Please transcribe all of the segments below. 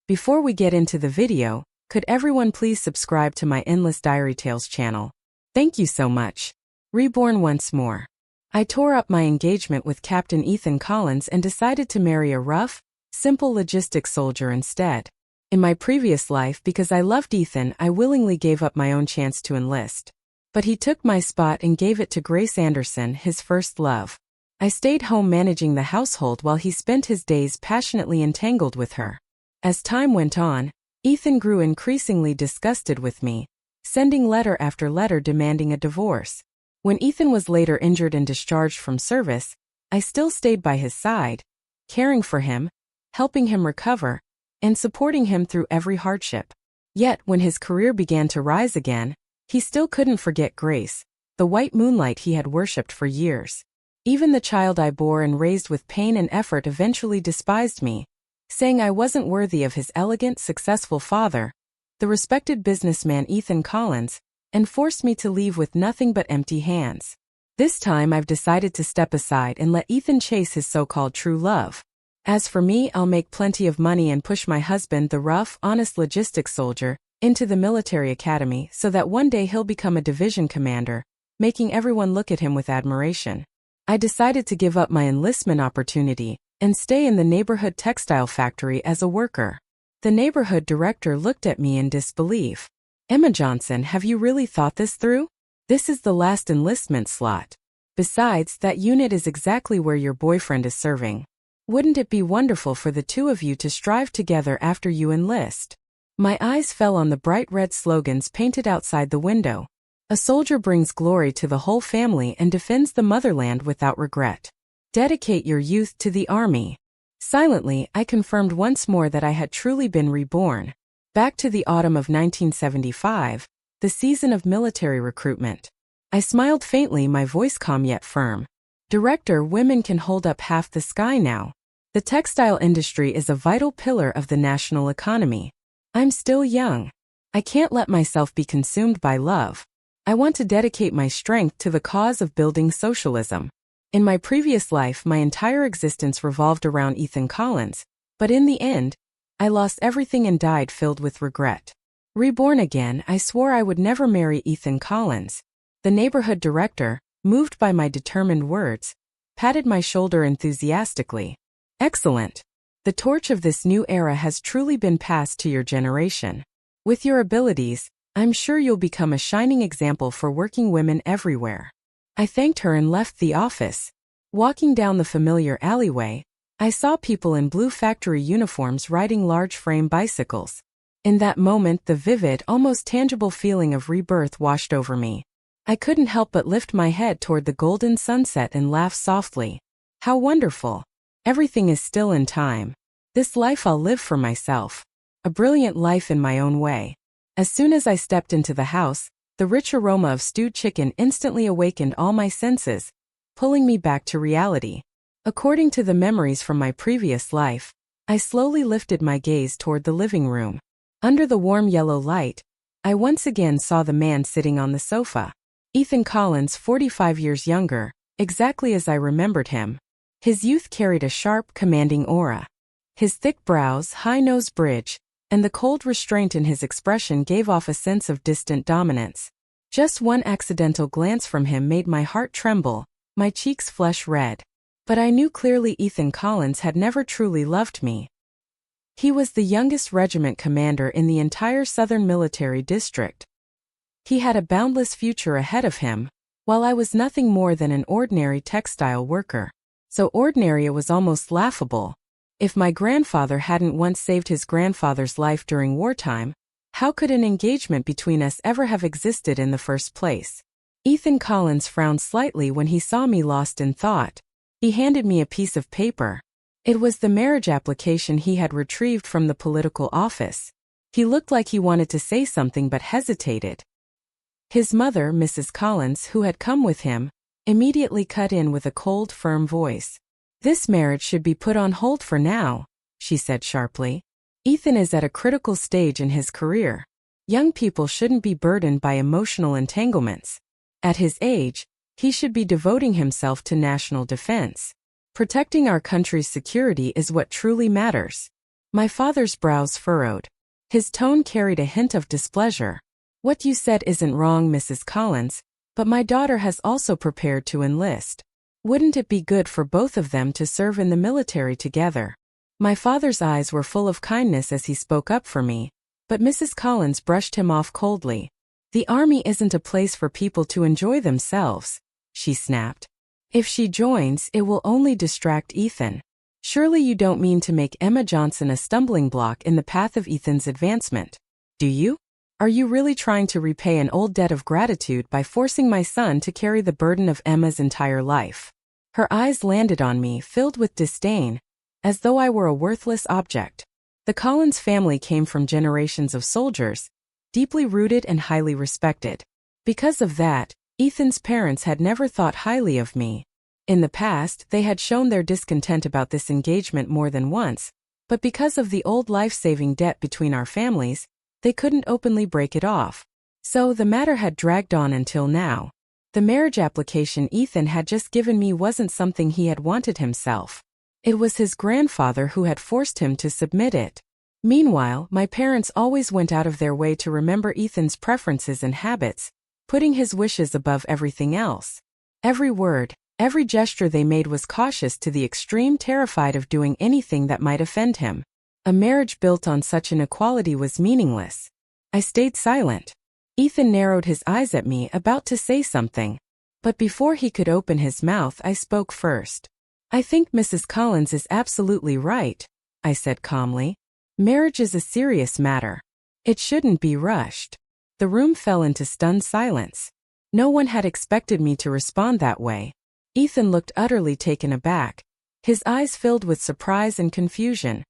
Before we get into the video, could everyone please subscribe to my Endless Diary Tales channel? Thank you so much. Reborn once more. I tore up my engagement with Captain Ethan Collins and decided to marry a rough, simple logistics soldier instead. In my previous life, because I loved Ethan, I willingly gave up my own chance to enlist. But he took my spot and gave it to Grace Anderson, his first love. I stayed home managing the household while he spent his days passionately entangled with her. As time went on, Ethan grew increasingly disgusted with me, sending letter after letter demanding a divorce. When Ethan was later injured and discharged from service, I still stayed by his side, caring for him, helping him recover, and supporting him through every hardship. Yet, when his career began to rise again, he still couldn't forget Grace, the white moonlight he had worshipped for years. Even the child I bore and raised with pain and effort eventually despised me, saying I wasn't worthy of his elegant, successful father, the respected businessman Ethan Collins, and forced me to leave with nothing but empty hands. This time I've decided to step aside and let Ethan chase his so-called true love. As for me, I'll make plenty of money and push my husband, the rough, honest logistics soldier, into the military academy so that one day he'll become a division commander, making everyone look at him with admiration. I decided to give up my enlistment opportunity and stay in the neighborhood textile factory as a worker. The neighborhood director looked at me in disbelief. "Emma Johnson, have you really thought this through? This is the last enlistment slot. Besides, that unit is exactly where your boyfriend is serving. Wouldn't it be wonderful for the two of you to strive together after you enlist?" My eyes fell on the bright red slogans painted outside the window. "A soldier brings glory to the whole family and defends the motherland without regret. Dedicate your youth to the army." Silently, I confirmed once more that I had truly been reborn. Back to the autumn of 1975, the season of military recruitment. I smiled faintly, my voice calm yet firm. "Director, women can hold up half the sky now. The textile industry is a vital pillar of the national economy. I'm still young. I can't let myself be consumed by love. I want to dedicate my strength to the cause of building socialism." In my previous life, my entire existence revolved around Ethan Collins, but in the end, I lost everything and died filled with regret. Reborn again, I swore I would never marry Ethan Collins. The neighborhood director, moved by my determined words, patted my shoulder enthusiastically. "Excellent. The torch of this new era has truly been passed to your generation. With your abilities, I'm sure you'll become a shining example for working women everywhere." I thanked her and left the office. Walking down the familiar alleyway, I saw people in blue factory uniforms riding large frame bicycles. In that moment, the vivid, almost tangible feeling of rebirth washed over me. I couldn't help but lift my head toward the golden sunset and laugh softly. How wonderful. Everything is still in time. This life I'll live for myself. A brilliant life in my own way. As soon as I stepped into the house, the rich aroma of stewed chicken instantly awakened all my senses, pulling me back to reality. According to the memories from my previous life, I slowly lifted my gaze toward the living room. Under the warm yellow light, I once again saw the man sitting on the sofa. Ethan Collins, 45 years younger, exactly as I remembered him. His youth carried a sharp, commanding aura. His thick brows, high-nosed bridge, and the cold restraint in his expression gave off a sense of distant dominance. Just one accidental glance from him made my heart tremble, my cheeks flush red. But I knew clearly Ethan Collins had never truly loved me. He was the youngest regiment commander in the entire Southern Military District. He had a boundless future ahead of him, while I was nothing more than an ordinary textile worker. So ordinary it was almost laughable. If my grandfather hadn't once saved his grandfather's life during wartime, how could an engagement between us ever have existed in the first place? Ethan Collins frowned slightly when he saw me lost in thought. He handed me a piece of paper. It was the marriage application he had retrieved from the political office. He looked like he wanted to say something but hesitated. His mother, Mrs. Collins, who had come with him, immediately cut in with a cold, firm voice. "This marriage should be put on hold for now," she said sharply. "Ethan is at a critical stage in his career. Young people shouldn't be burdened by emotional entanglements. At his age, he should be devoting himself to national defense. Protecting our country's security is what truly matters." My father's brows furrowed. His tone carried a hint of displeasure. What you said isn't wrong, Mrs. Collins, but my daughter has also prepared to enlist. Wouldn't it be good for both of them to serve in the military together? My father's eyes were full of kindness as he spoke up for me, but Mrs. Collins brushed him off coldly. The army isn't a place for people to enjoy themselves, she snapped. If she joins, it will only distract Ethan. Surely you don't mean to make Emma Johnson a stumbling block in the path of Ethan's advancement, do you? Are you really trying to repay an old debt of gratitude by forcing my son to carry the burden of Emma's entire life? Her eyes landed on me, filled with disdain, as though I were a worthless object. The Collins family came from generations of soldiers, deeply rooted and highly respected. Because of that, Ethan's parents had never thought highly of me. In the past, they had shown their discontent about this engagement more than once, but because of the old life-saving debt between our families, they couldn't openly break it off. So the matter had dragged on until now. The marriage application Ethan had just given me wasn't something he had wanted himself. It was his grandfather who had forced him to submit it. Meanwhile, my parents always went out of their way to remember Ethan's preferences and habits, putting his wishes above everything else. Every word, every gesture they made was cautious to the extreme, terrified of doing anything that might offend him. A marriage built on such inequality was meaningless. I stayed silent. Ethan narrowed his eyes at me, about to say something. But before he could open his mouth, I spoke first. I think Mrs. Collins is absolutely right, I said calmly. Marriage is a serious matter. It shouldn't be rushed. The room fell into stunned silence. No one had expected me to respond that way. Ethan looked utterly taken aback, his eyes filled with surprise and confusion.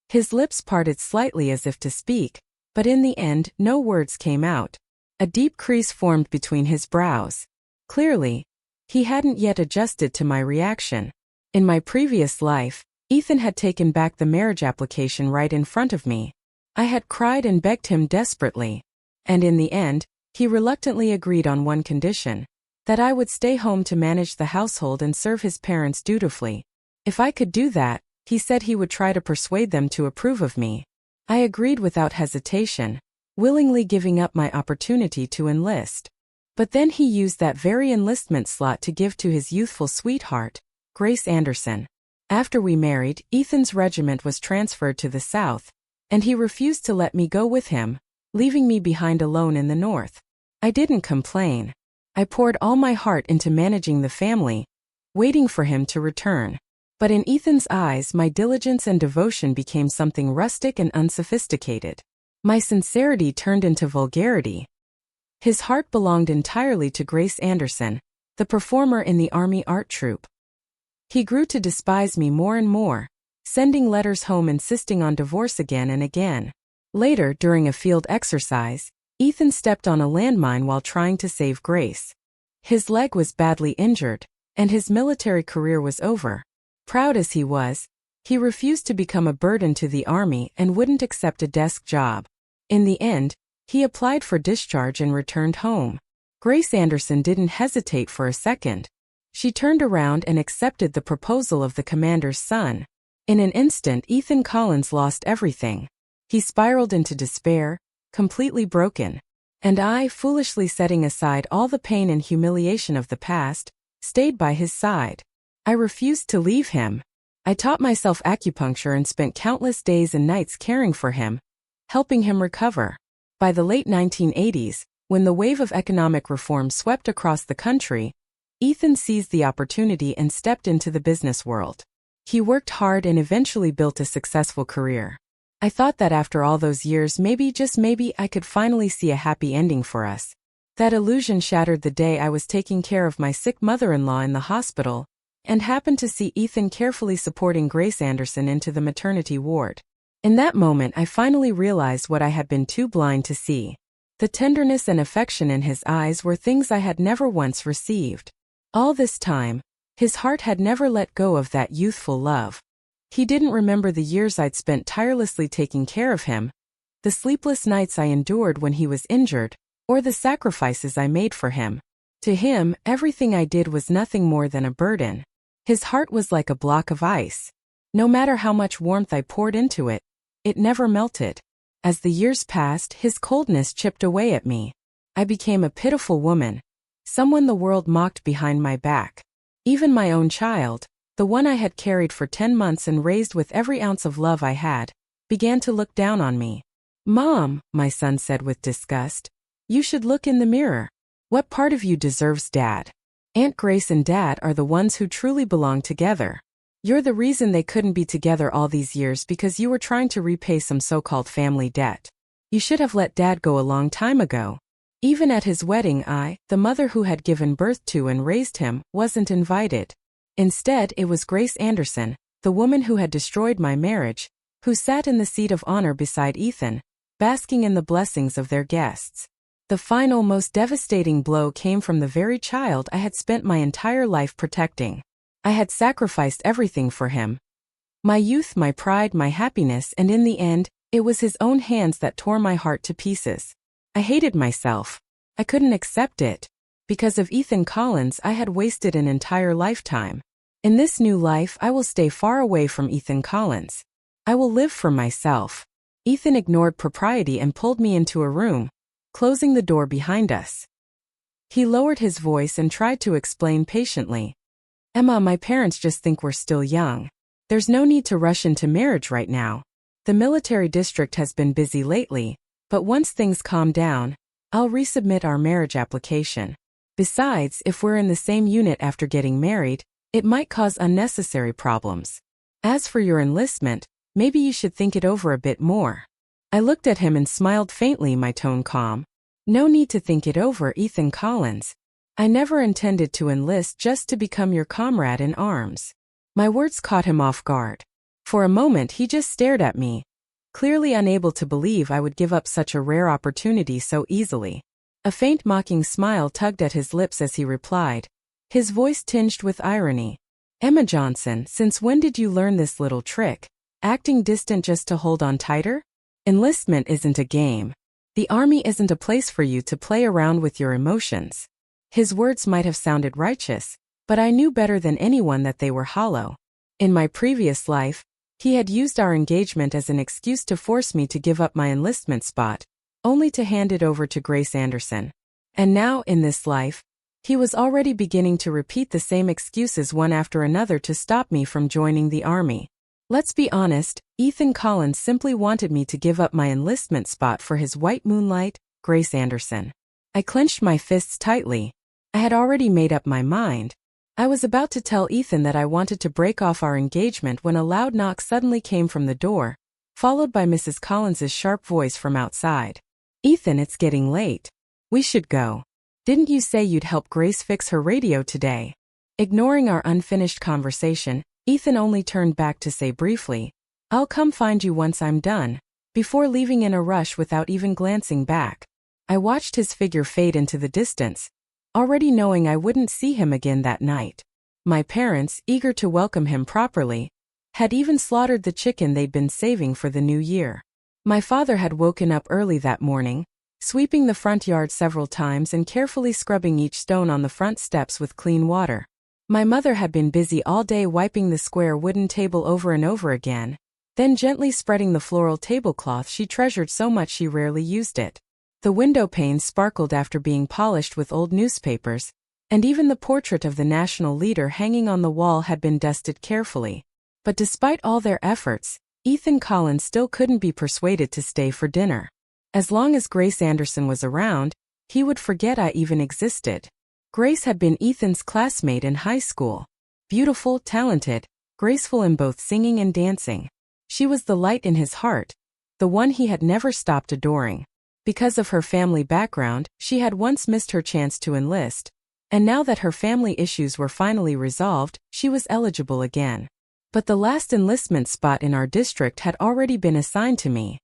His lips parted slightly as if to speak, but in the end, no words came out. A deep crease formed between his brows. Clearly, he hadn't yet adjusted to my reaction. In my previous life, Ethan had taken back the marriage application right in front of me. I had cried and begged him desperately. And in the end, he reluctantly agreed on one condition: that I would stay home to manage the household and serve his parents dutifully. If I could do that, he said he would try to persuade them to approve of me. I agreed without hesitation, willingly giving up my opportunity to enlist. But then he used that very enlistment slot to give to his youthful sweetheart, Grace Anderson. After we married, Ethan's regiment was transferred to the south, and he refused to let me go with him, leaving me behind alone in the north. I didn't complain. I poured all my heart into managing the family, waiting for him to return. But in Ethan's eyes, my diligence and devotion became something rustic and unsophisticated. My sincerity turned into vulgarity. His heart belonged entirely to Grace Anderson, the performer in the Army art troupe. He grew to despise me more and more, sending letters home insisting on divorce again and again. Later, during a field exercise, Ethan stepped on a landmine while trying to save Grace. His leg was badly injured, and his military career was over. Proud as he was, he refused to become a burden to the Army and wouldn't accept a desk job. In the end, he applied for discharge and returned home. Grace Anderson didn't hesitate for a second. She turned around and accepted the proposal of the commander's son. In an instant, Ethan Collins lost everything. He spiraled into despair, completely broken. And I, foolishly setting aside all the pain and humiliation of the past, stayed by his side. I refused to leave him. I taught myself acupuncture and spent countless days and nights caring for him, helping him recover. By the late 1980s, when the wave of economic reform swept across the country, Ethan seized the opportunity and stepped into the business world. He worked hard and eventually built a successful career. I thought that after all those years, maybe, just maybe, I could finally see a happy ending for us. That illusion shattered the day I was taking care of my sick mother-in-law in the hospital, and happened to see Ethan carefully supporting Grace Anderson into the maternity ward. In that moment, I finally realized what I had been too blind to see. The tenderness and affection in his eyes were things I had never once received. All this time, his heart had never let go of that youthful love. He didn't remember the years I'd spent tirelessly taking care of him, the sleepless nights I endured when he was injured, or the sacrifices I made for him. To him, everything I did was nothing more than a burden. His heart was like a block of ice. No matter how much warmth I poured into it, it never melted. As the years passed, his coldness chipped away at me. I became a pitiful woman, someone the world mocked behind my back. Even my own child, the one I had carried for 10 months and raised with every ounce of love I had, began to look down on me. "Mom," my son said with disgust, "you should look in the mirror. What part of you deserves Dad? Aunt Grace and Dad are the ones who truly belong together. You're the reason they couldn't be together all these years because you were trying to repay some so-called family debt. You should have let Dad go a long time ago." Even at his wedding, I, the mother who had given birth to and raised him, wasn't invited. Instead, it was Grace Anderson, the woman who had destroyed my marriage, who sat in the seat of honor beside Ethan, basking in the blessings of their guests. The final, most devastating blow came from the very child I had spent my entire life protecting. I had sacrificed everything for him. My youth, my pride, my happiness, and in the end, it was his own hands that tore my heart to pieces. I hated myself. I couldn't accept it. Because of Ethan Collins, I had wasted an entire lifetime. In this new life, I will stay far away from Ethan Collins. I will live for myself. Ethan ignored propriety and pulled me into a room, closing the door behind us. He lowered his voice and tried to explain patiently. "Emma, my parents just think we're still young. There's no need to rush into marriage right now. The military district has been busy lately, but once things calm down, I'll resubmit our marriage application. Besides, if we're in the same unit after getting married, it might cause unnecessary problems. As for your enlistment, maybe you should think it over a bit more." I looked at him and smiled faintly, my tone calm. "No need to think it over, Ethan Collins. I never intended to enlist just to become your comrade in arms." My words caught him off guard. For a moment he just stared at me, clearly unable to believe I would give up such a rare opportunity so easily. A faint mocking smile tugged at his lips as he replied, his voice tinged with irony. "Emma Johnson, since when did you learn this little trick? Acting distant just to hold on tighter? Enlistment isn't a game. The army isn't a place for you to play around with your emotions." His words might have sounded righteous, but I knew better than anyone that they were hollow. In my previous life, he had used our engagement as an excuse to force me to give up my enlistment spot, only to hand it over to Grace Anderson. And now, in this life, he was already beginning to repeat the same excuses one after another to stop me from joining the army. Let's be honest, Ethan Collins simply wanted me to give up my enlistment spot for his white moonlight, Grace Anderson. I clenched my fists tightly. I had already made up my mind. I was about to tell Ethan that I wanted to break off our engagement when a loud knock suddenly came from the door, followed by Mrs. Collins's sharp voice from outside. "Ethan, it's getting late. We should go. Didn't you say you'd help Grace fix her radio today?" Ignoring our unfinished conversation, Ethan only turned back to say briefly, "I'll come find you once I'm done," before leaving in a rush without even glancing back. I watched his figure fade into the distance, already knowing I wouldn't see him again that night. My parents, eager to welcome him properly, had even slaughtered the chicken they'd been saving for the new year. My father had woken up early that morning, sweeping the front yard several times and carefully scrubbing each stone on the front steps with clean water. My mother had been busy all day wiping the square wooden table over and over again, then gently spreading the floral tablecloth she treasured so much she rarely used it. The window panes sparkled after being polished with old newspapers, and even the portrait of the national leader hanging on the wall had been dusted carefully. But despite all their efforts, Ethan Collins still couldn't be persuaded to stay for dinner. As long as Grace Anderson was around, he would forget I even existed. Grace had been Ethan's classmate in high school. Beautiful, talented, graceful in both singing and dancing. She was the light in his heart, the one he had never stopped adoring. Because of her family background, she had once missed her chance to enlist, and now that her family issues were finally resolved, she was eligible again. But the last enlistment spot in our district had already been assigned to me.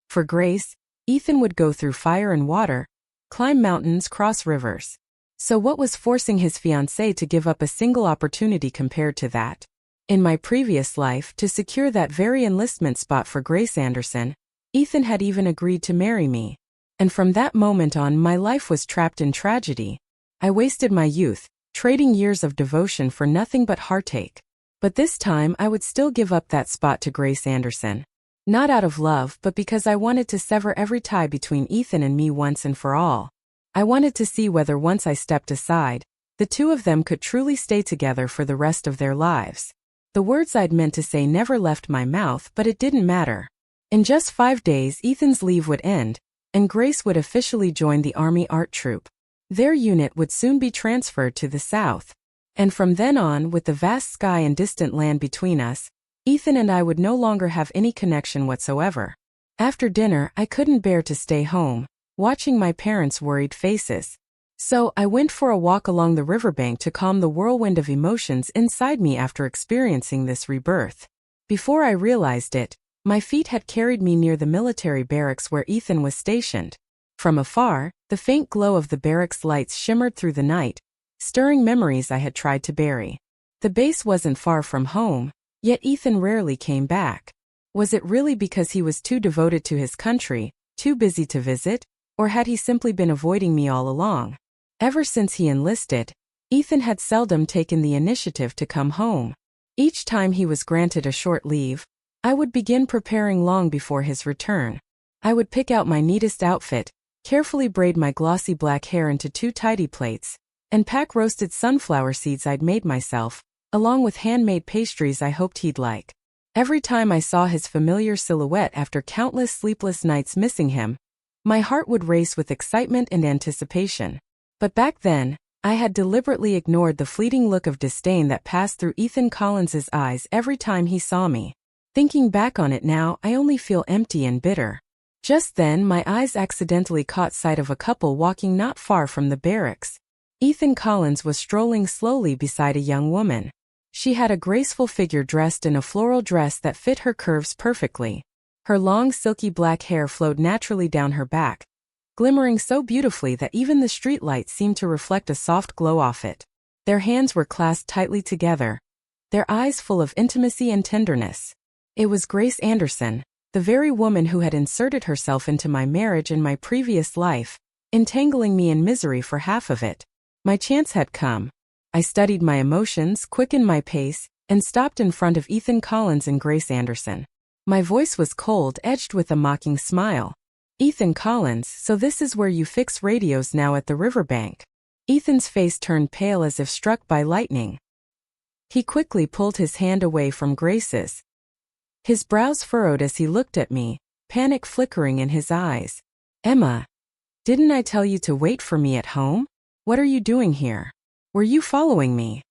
For Grace, Ethan would go through fire and water, climb mountains, cross rivers. So what was forcing his fiancée to give up a single opportunity compared to that? In my previous life, to secure that very enlistment spot for Grace Anderson, Ethan had even agreed to marry me. And from that moment on, my life was trapped in tragedy. I wasted my youth, trading years of devotion for nothing but heartache. But this time I would still give up that spot to Grace Anderson. Not out of love, but because I wanted to sever every tie between Ethan and me once and for all. I wanted to see whether once I stepped aside, the two of them could truly stay together for the rest of their lives. The words I'd meant to say never left my mouth, but it didn't matter. In just 5 days, Ethan's leave would end, and Grace would officially join the Army Art Troupe. Their unit would soon be transferred to the south. And from then on, with the vast sky and distant land between us, Ethan and I would no longer have any connection whatsoever. After dinner, I couldn't bear to stay home, watching my parents' worried faces. So I went for a walk along the riverbank to calm the whirlwind of emotions inside me after experiencing this rebirth. Before I realized it, my feet had carried me near the military barracks where Ethan was stationed. From afar, the faint glow of the barracks lights shimmered through the night, stirring memories I had tried to bury. The base wasn't far from home, yet Ethan rarely came back. Was it really because he was too devoted to his country, too busy to visit, or had he simply been avoiding me all along? Ever since he enlisted, Ethan had seldom taken the initiative to come home. Each time he was granted a short leave, I would begin preparing long before his return. I would pick out my neatest outfit, carefully braid my glossy black hair into 2 tidy plaits, and pack roasted sunflower seeds I'd made myself, along with handmade pastries I hoped he'd like. Every time I saw his familiar silhouette after countless sleepless nights missing him, my heart would race with excitement and anticipation. But back then, I had deliberately ignored the fleeting look of disdain that passed through Ethan Collins's eyes every time he saw me. Thinking back on it now, I only feel empty and bitter. Just then, my eyes accidentally caught sight of a couple walking not far from the barracks. Ethan Collins was strolling slowly beside a young woman. She had a graceful figure dressed in a floral dress that fit her curves perfectly. Her long silky black hair flowed naturally down her back, glimmering so beautifully that even the streetlights seemed to reflect a soft glow off it. Their hands were clasped tightly together, their eyes full of intimacy and tenderness. It was Grace Anderson, the very woman who had inserted herself into my marriage in my previous life, entangling me in misery for half of it. My chance had come. I studied my emotions, quickened my pace, and stopped in front of Ethan Collins and Grace Anderson. My voice was cold, edged with a mocking smile. "Ethan Collins, so this is where you fix radios now at the riverbank." Ethan's face turned pale as if struck by lightning. He quickly pulled his hand away from Grace's. His brows furrowed as he looked at me, panic flickering in his eyes. "Emma, didn't I tell you to wait for me at home? What are you doing here? Were you following me?"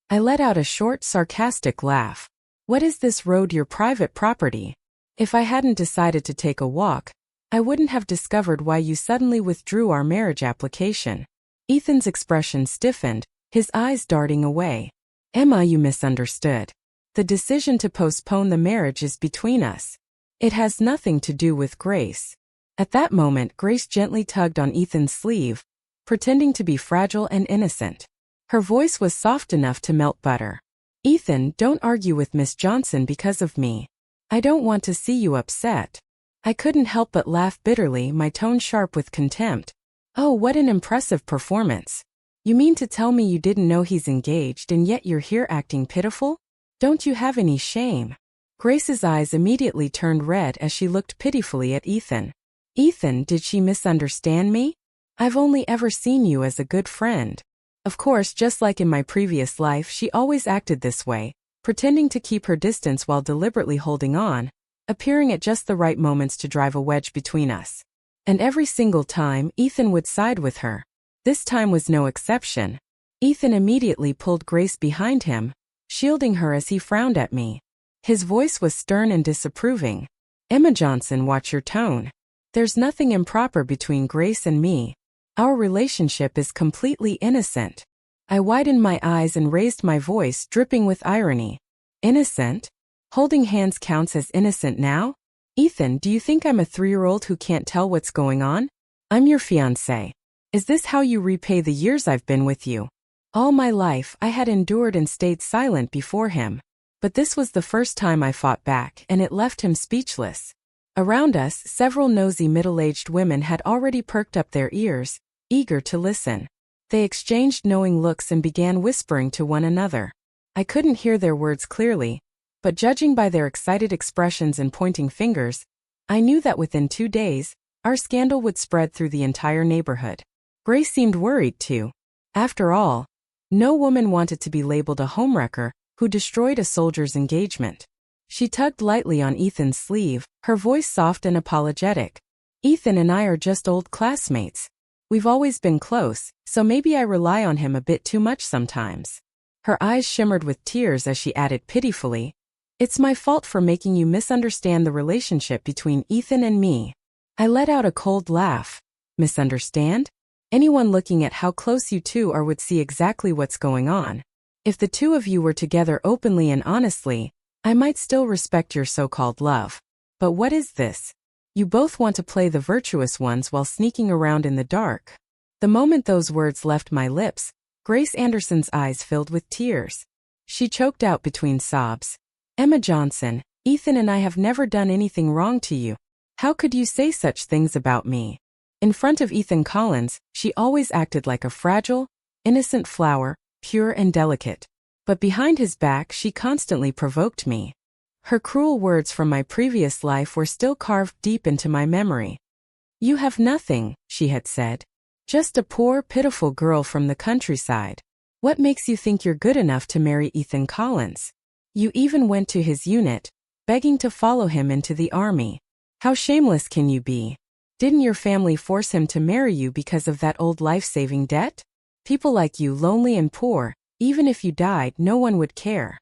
I let out a short, sarcastic laugh. "What is this road, your private property? If I hadn't decided to take a walk, I wouldn't have discovered why you suddenly withdrew our marriage application." Ethan's expression stiffened, his eyes darting away. "Emma, you misunderstood. The decision to postpone the marriage is between us. It has nothing to do with Grace." At that moment, Grace gently tugged on Ethan's sleeve, pretending to be fragile and innocent. Her voice was soft enough to melt butter. "Ethan, don't argue with Miss Johnson because of me. I don't want to see you upset." I couldn't help but laugh bitterly, my tone sharp with contempt. "Oh, what an impressive performance. You mean to tell me you didn't know he's engaged and yet you're here acting pitiful? Don't you have any shame?" Grace's eyes immediately turned red as she looked pitifully at Ethan. "Ethan, did she misunderstand me? I've only ever seen you as a good friend." Of course, just like in my previous life, she always acted this way, pretending to keep her distance while deliberately holding on, appearing at just the right moments to drive a wedge between us. And every single time, Ethan would side with her. This time was no exception. Ethan immediately pulled Grace behind him, shielding her as he frowned at me. His voice was stern and disapproving. "Emma Johnson, watch your tone. There's nothing improper between Grace and me. Our relationship is completely innocent." I widened my eyes and raised my voice, dripping with irony. "Innocent? Holding hands counts as innocent now? Ethan, do you think I'm a 3-year-old who can't tell what's going on? I'm your fiancé. Is this how you repay the years I've been with you?" All my life, I had endured and stayed silent before him. But this was the first time I fought back, and it left him speechless. Around us, several nosy middle-aged women had already perked up their ears, eager to listen. They exchanged knowing looks and began whispering to one another. I couldn't hear their words clearly, but judging by their excited expressions and pointing fingers, I knew that within 2 days, our scandal would spread through the entire neighborhood. Grace seemed worried too. After all, no woman wanted to be labeled a homewrecker who destroyed a soldier's engagement. She tugged lightly on Ethan's sleeve, her voice soft and apologetic. Ethan and I are just old classmates. We've always been close, so maybe I rely on him a bit too much sometimes. Her eyes shimmered with tears as she added pitifully, "It's my fault for making you misunderstand the relationship between Ethan and me." I let out a cold laugh. Misunderstand? Anyone looking at how close you two are would see exactly what's going on. If the two of you were together openly and honestly, I might still respect your so-called love. But what is this? You both want to play the virtuous ones while sneaking around in the dark. The moment those words left my lips, Grace Anderson's eyes filled with tears. She choked out between sobs, "Emma Johnson, Ethan and I have never done anything wrong to you. How could you say such things about me?" In front of Ethan Collins, she always acted like a fragile, innocent flower, pure and delicate. But behind his back she constantly provoked me. Her cruel words from my previous life were still carved deep into my memory. "You have nothing," she had said. "Just a poor, pitiful girl from the countryside. What makes you think you're good enough to marry Ethan Collins? You even went to his unit, begging to follow him into the army. How shameless can you be? Didn't your family force him to marry you because of that old life-saving debt? People like you, lonely and poor, even if you died, no one would care."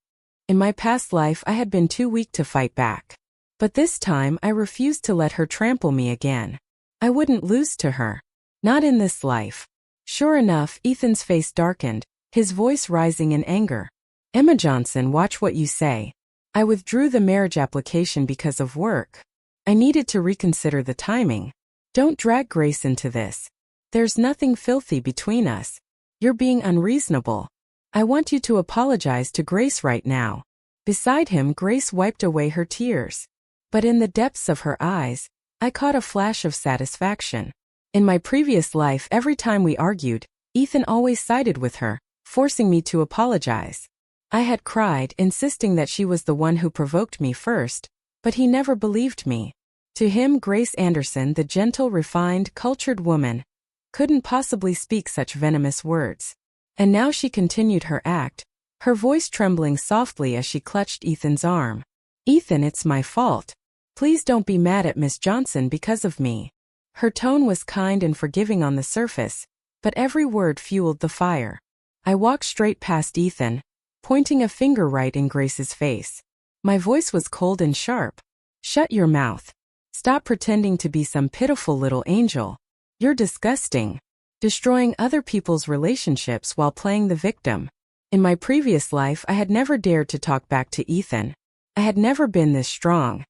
In my past life I had been too weak to fight back. But this time I refused to let her trample me again. I wouldn't lose to her. Not in this life. Sure enough, Ethan's face darkened, his voice rising in anger. "Emma Johnson, watch what you say. I withdrew the marriage application because of work. I needed to reconsider the timing. Don't drag Grace into this. There's nothing filthy between us. You're being unreasonable. I want you to apologize to Grace right now." Beside him, Grace wiped away her tears. But in the depths of her eyes, I caught a flash of satisfaction. In my previous life, every time we argued, Ethan always sided with her, forcing me to apologize. I had cried, insisting that she was the one who provoked me first, but he never believed me. To him, Grace Anderson, the gentle, refined, cultured woman, couldn't possibly speak such venomous words. And now she continued her act, her voice trembling softly as she clutched Ethan's arm. "Ethan, it's my fault. Please don't be mad at Miss Johnson because of me." Her tone was kind and forgiving on the surface, but every word fueled the fire. I walked straight past Ethan, pointing a finger right in Grace's face. My voice was cold and sharp. "Shut your mouth. Stop pretending to be some pitiful little angel. You're disgusting. Destroying other people's relationships while playing the victim." In my previous life, I had never dared to talk back to Ethan. I had never been this strong.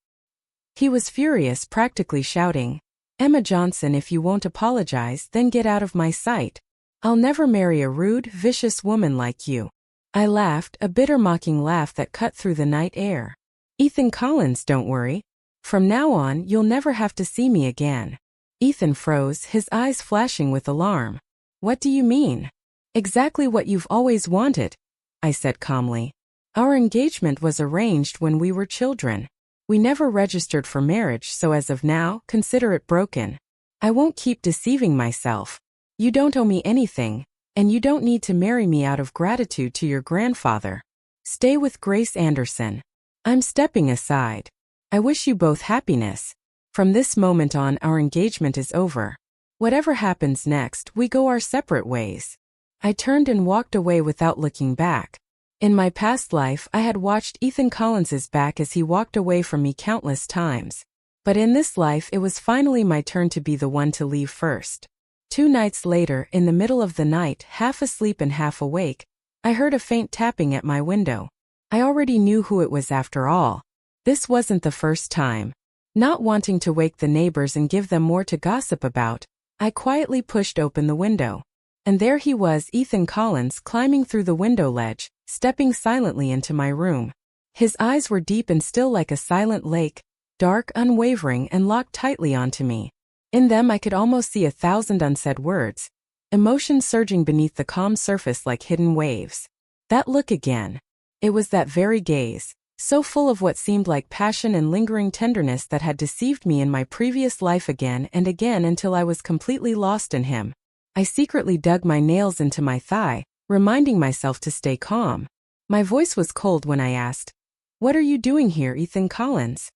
He was furious, practically shouting, "Emma Johnson, if you won't apologize, then get out of my sight. I'll never marry a rude, vicious woman like you." I laughed, a bitter mocking laugh that cut through the night air. "Ethan Collins, don't worry. From now on, you'll never have to see me again." Ethan froze, his eyes flashing with alarm. "What do you mean?" "Exactly what you've always wanted," I said calmly. "Our engagement was arranged when we were children. We never registered for marriage, so as of now, consider it broken. I won't keep deceiving myself. You don't owe me anything, and you don't need to marry me out of gratitude to your grandfather. Stay with Grace Anderson. I'm stepping aside. I wish you both happiness. From this moment on, our engagement is over. Whatever happens next, we go our separate ways." I turned and walked away without looking back. In my past life, I had watched Ethan Collins's back as he walked away from me countless times. But in this life, it was finally my turn to be the one to leave first. 2 nights later, in the middle of the night, half asleep and half awake, I heard a faint tapping at my window. I already knew who it was after all. This wasn't the first time. Not wanting to wake the neighbors and give them more to gossip about, I quietly pushed open the window. And there he was, Ethan Collins, climbing through the window ledge, stepping silently into my room. His eyes were deep and still like a silent lake, dark, unwavering, and locked tightly onto me. In them I could almost see 1,000 unsaid words, emotions surging beneath the calm surface like hidden waves. That look again. It was that very gaze, so full of what seemed like passion and lingering tenderness, that had deceived me in my previous life again and again until I was completely lost in him. I secretly dug my nails into my thigh, reminding myself to stay calm. My voice was cold when I asked, "What are you doing here, Ethan Collins?"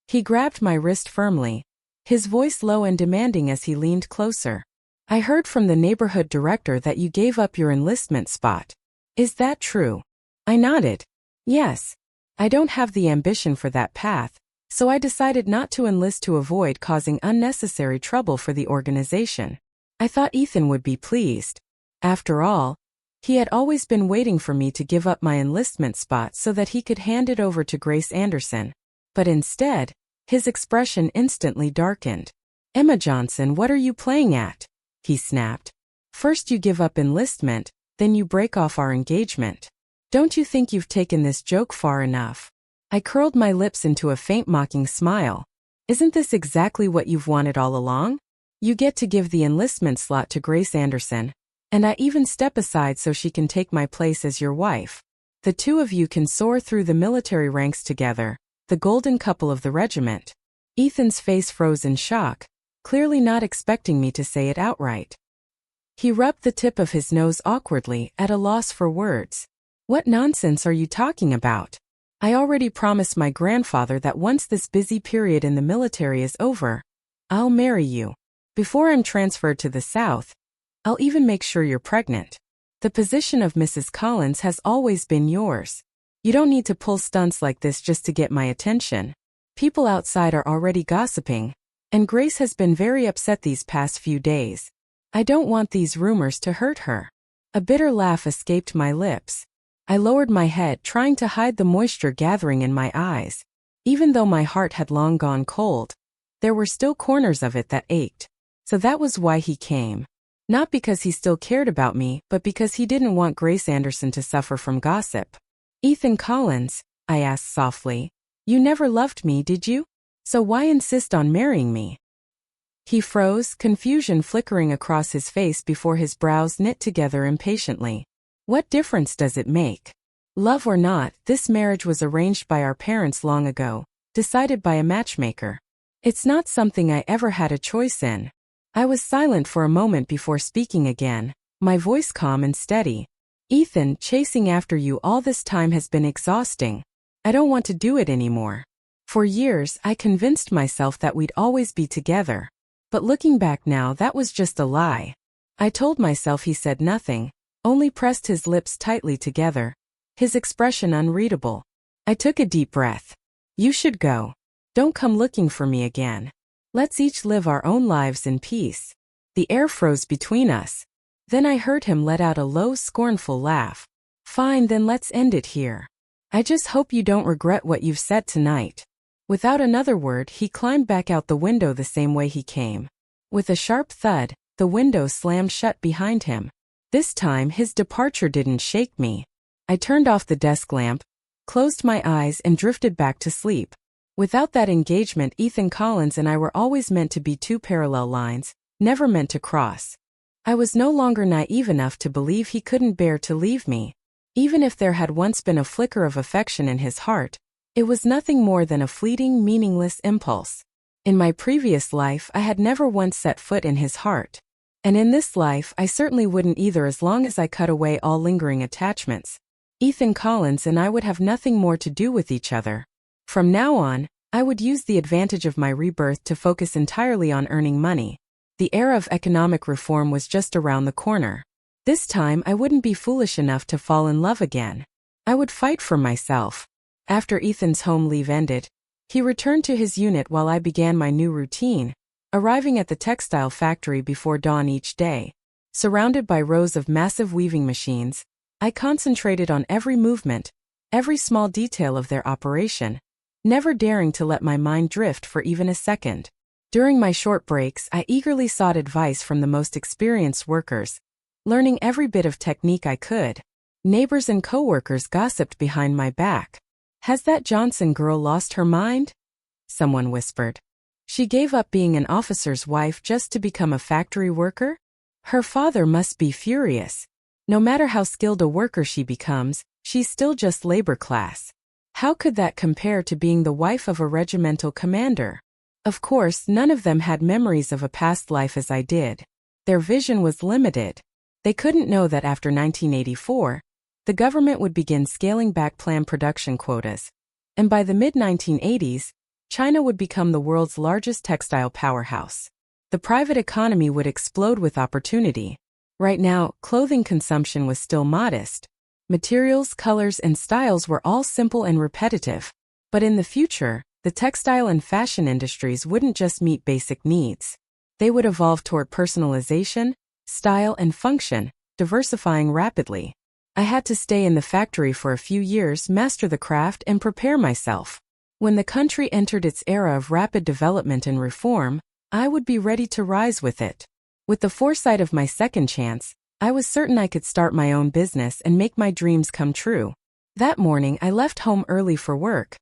He grabbed my wrist firmly, his voice low and demanding as he leaned closer. "I heard from the neighborhood director that you gave up your enlistment spot. Is that true?" I nodded. "Yes. I don't have the ambition for that path, so I decided not to enlist to avoid causing unnecessary trouble for the organization. I thought Ethan would be pleased. After all, he had always been waiting for me to give up my enlistment spot so that he could hand it over to Grace Anderson. But instead, his expression instantly darkened. "Emma Johnson, what are you playing at?" he snapped. "First you give up enlistment, then you break off our engagement. Don't you think you've taken this joke far enough?" I curled my lips into a faint mocking smile. "Isn't this exactly what you've wanted all along? You get to give the enlistment slot to Grace Anderson, and I even step aside so she can take my place as your wife. The two of you can soar through the military ranks together, the golden couple of the regiment." Ethan's face froze in shock, clearly not expecting me to say it outright. He rubbed the tip of his nose awkwardly, at a loss for words. "What nonsense are you talking about? I already promised my grandfather that once this busy period in the military is over, I'll marry you. Before I'm transferred to the South, I'll even make sure you're pregnant. The position of Mrs. Collins has always been yours. You don't need to pull stunts like this just to get my attention. People outside are already gossiping, and Grace has been very upset these past few days. I don't want these rumors to hurt her." A bitter laugh escaped my lips. I lowered my head, trying to hide the moisture gathering in my eyes. Even though my heart had long gone cold, there were still corners of it that ached. So that was why he came. Not because he still cared about me, but because he didn't want Grace Anderson to suffer from gossip. "Ethan Collins," I asked softly, "you never loved me, did you? So why insist on marrying me?" He froze, confusion flickering across his face before his brows knit together impatiently. "What difference does it make? Love or not, this marriage was arranged by our parents long ago, decided by a matchmaker. It's not something I ever had a choice in." I was silent for a moment before speaking again, my voice calm and steady. "Ethan, chasing after you all this time has been exhausting. I don't want to do it anymore. For years, I convinced myself that we'd always be together. But looking back now, that was just a lie." I told myself. He said nothing, only pressed his lips tightly together, his expression unreadable. I took a deep breath. "You should go. Don't come looking for me again. Let's each live our own lives in peace." The air froze between us. Then I heard him let out a low, scornful laugh. "Fine, then let's end it here. I just hope you don't regret what you've said tonight." Without another word, he climbed back out the window the same way he came. With a sharp thud, the window slammed shut behind him. This time, his departure didn't shake me. I turned off the desk lamp, closed my eyes, and drifted back to sleep. Without that engagement, Ethan Collins and I were always meant to be two parallel lines, never meant to cross. I was no longer naive enough to believe he couldn't bear to leave me. Even if there had once been a flicker of affection in his heart, it was nothing more than a fleeting, meaningless impulse. In my previous life, I had never once set foot in his heart. And in this life, I certainly wouldn't either, as long as I cut away all lingering attachments. Ethan Collins and I would have nothing more to do with each other. From now on, I would use the advantage of my rebirth to focus entirely on earning money. The era of economic reform was just around the corner. This time, I wouldn't be foolish enough to fall in love again. I would fight for myself. After Ethan's home leave ended, he returned to his unit while I began my new routine, arriving at the textile factory before dawn each day. Surrounded by rows of massive weaving machines, I concentrated on every movement, every small detail of their operation, never daring to let my mind drift for even a second. During my short breaks, I eagerly sought advice from the most experienced workers, learning every bit of technique I could. Neighbors and coworkers gossiped behind my back. "Has that Johnson girl lost her mind?" someone whispered. "She gave up being an officer's wife just to become a factory worker? Her father must be furious. No matter how skilled a worker she becomes, She's still just labor class. How could that compare to being the wife of a regimental commander? Of course, none of them had memories of a past life as I did. Their vision was limited. They couldn't know that after 1984, the government would begin scaling back planned production quotas. And by the mid-1980s, China would become the world's largest textile powerhouse. The private economy would explode with opportunity. Right now, clothing consumption was still modest. Materials, colors, and styles were all simple and repetitive. But in the future, the textile and fashion industries wouldn't just meet basic needs. They would evolve toward personalization, style, and function, diversifying rapidly. I had to stay in the factory for a few years, master the craft, and prepare myself. When the country entered its era of rapid development and reform, I would be ready to rise with it. With the foresight of my second chance, I was certain I could start my own business and make my dreams come true. That morning, I left home early for work,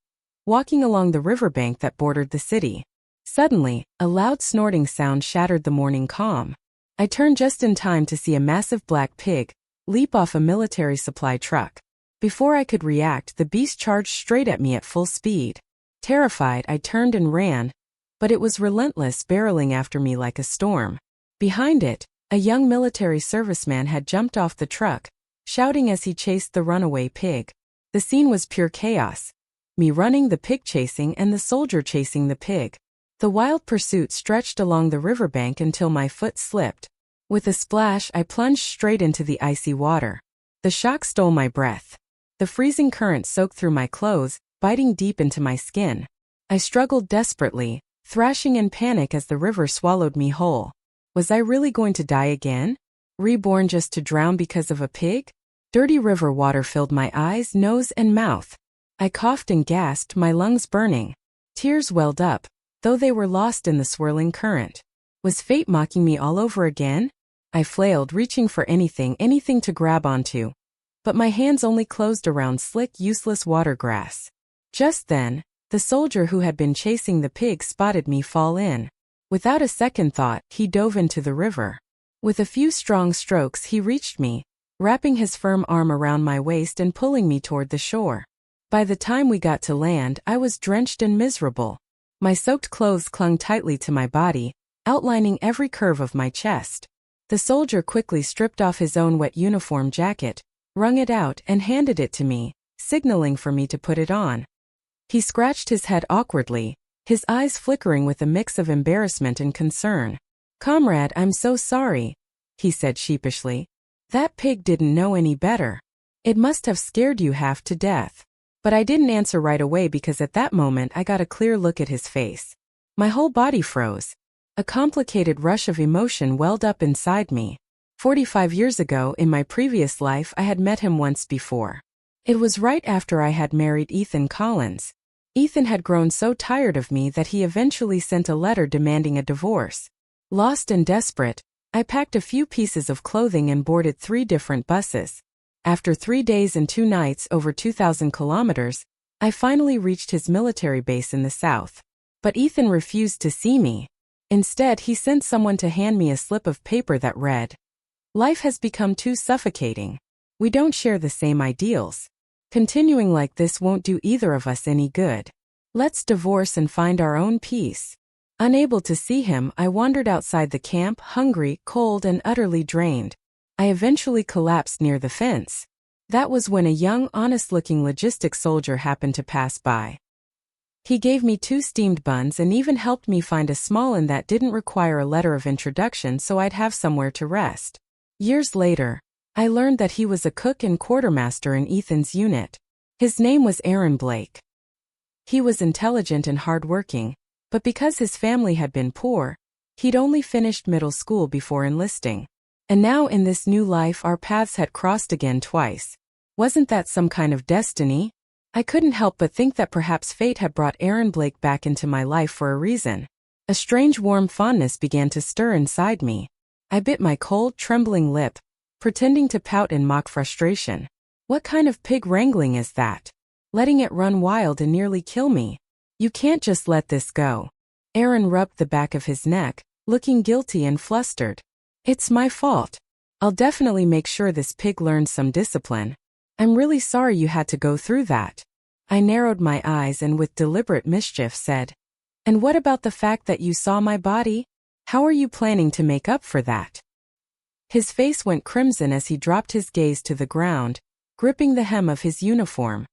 walking along the riverbank that bordered the city. Suddenly, a loud snorting sound shattered the morning calm. I turned just in time to see a massive black pig leap off a military supply truck. Before I could react, the beast charged straight at me at full speed. Terrified, I turned and ran, but it was relentless, barreling after me like a storm. Behind it, a young military serviceman had jumped off the truck, shouting as he chased the runaway pig. The scene was pure chaos. Me running, the pig chasing, and the soldier chasing the pig. The wild pursuit stretched along the riverbank until my foot slipped. With a splash, I plunged straight into the icy water. The shock stole my breath. The freezing current soaked through my clothes, biting deep into my skin. I struggled desperately, thrashing in panic as the river swallowed me whole. Was I really going to die again? Reborn just to drown because of a pig? Dirty river water filled my eyes, nose, and mouth. I coughed and gasped, my lungs burning. Tears welled up, though they were lost in the swirling current. Was fate mocking me all over again? I flailed, reaching for anything to grab onto. But my hands only closed around slick, useless water grass. Just then, the soldier who had been chasing the pig spotted me fall in. Without a second thought, he dove into the river. With a few strong strokes, he reached me, wrapping his firm arm around my waist and pulling me toward the shore. By the time we got to land, I was drenched and miserable. My soaked clothes clung tightly to my body, outlining every curve of my chest. The soldier quickly stripped off his own wet uniform jacket, wrung it out, and handed it to me, signaling for me to put it on. He scratched his head awkwardly, his eyes flickering with a mix of embarrassment and concern. "Comrade, I'm so sorry," he said sheepishly. "That pig didn't know any better. It must have scared you half to death." But I didn't answer right away because at that moment I got a clear look at his face. My whole body froze. A complicated rush of emotion welled up inside me. 45 years ago, in my previous life, I had met him once before. It was right after I had married Ethan Collins. Ethan had grown so tired of me that he eventually sent a letter demanding a divorce. Lost and desperate, I packed a few pieces of clothing and boarded 3 different buses. After 3 days and 2 nights, over 2,000 kilometers, I finally reached his military base in the south. But Ethan refused to see me. Instead, he sent someone to hand me a slip of paper that read, "Life has become too suffocating. We don't share the same ideals. Continuing like this won't do either of us any good. Let's divorce and find our own peace." Unable to see him, I wandered outside the camp, hungry, cold, and utterly drained. I eventually collapsed near the fence. That was when a young, honest-looking logistics soldier happened to pass by. He gave me 2 steamed buns and even helped me find a small inn that didn't require a letter of introduction so I'd have somewhere to rest. Years later, I learned that he was a cook and quartermaster in Ethan's unit. His name was Aaron Blake. He was intelligent and hardworking, but because his family had been poor, he'd only finished middle school before enlisting. And now in this new life our paths had crossed again twice. Wasn't that some kind of destiny? I couldn't help but think that perhaps fate had brought Aaron Blake back into my life for a reason. A strange warm fondness began to stir inside me. I bit my cold, trembling lip, pretending to pout in mock frustration. What kind of pig wrangling is that? Letting it run wild and nearly kill me. You can't just let this go. Aaron rubbed the back of his neck, looking guilty and flustered. It's my fault. I'll definitely make sure this pig learns some discipline. I'm really sorry you had to go through that. I narrowed my eyes and with deliberate mischief said, and what about the fact that you saw my body? How are you planning to make up for that? His face went crimson as he dropped his gaze to the ground, gripping the hem of his uniform.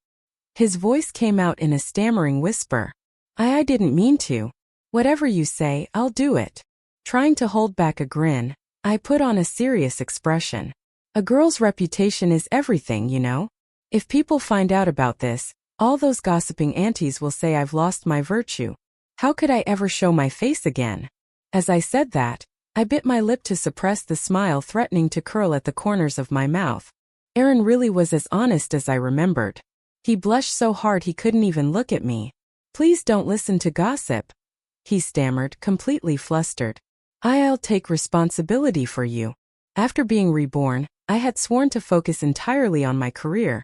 His voice came out in a stammering whisper. I didn't mean to. Whatever you say, I'll do it. Trying to hold back a grin, I put on a serious expression. A girl's reputation is everything, you know. If people find out about this, all those gossiping aunties will say I've lost my virtue. How could I ever show my face again? As I said that, I bit my lip to suppress the smile threatening to curl at the corners of my mouth. Aaron really was as honest as I remembered. He blushed so hard he couldn't even look at me. Please don't listen to gossip, he stammered, completely flustered. I'll take responsibility for you. After being reborn, I had sworn to focus entirely on my career,